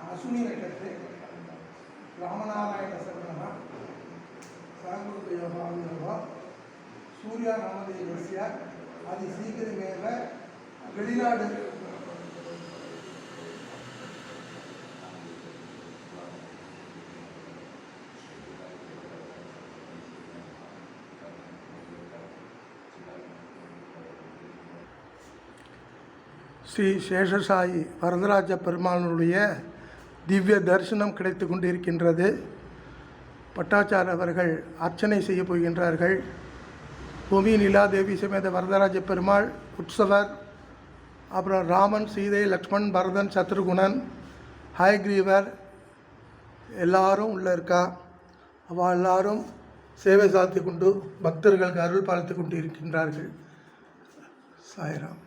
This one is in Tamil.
अश्विनी नक्षत्रे रामनारायण सर्वणः सहकृतयोः सूर्यनामदेवस्य अतिशीघ्रमेव வெளிநாடு ஸ்ரீ சேஷசாயி வரதராஜ பெருமாளுடைய திவ்ய தரிசனம் கிடைத்து கொண்டிருக்கின்றது. பட்டாச்சார் அவர்கள் அர்ச்சனை செய்ய போகின்றார்கள். பூமி நிலாதேவி சமேத வரதராஜ பெருமாள் உற்சவர், அப்புறம் ராமன், சீதை, லக்ஷ்மண், பரதன், சத்ருகுணன், ஹயக்ரீவர் எல்லாரும் உள்ளே இருக்கா. அவள் எல்லாரும் சேவை சாத்தி கொண்டு பக்தர்களுக்கு அருள் பாலித்து கொண்டு இருக்கின்றார்கள். சாய்ராம்.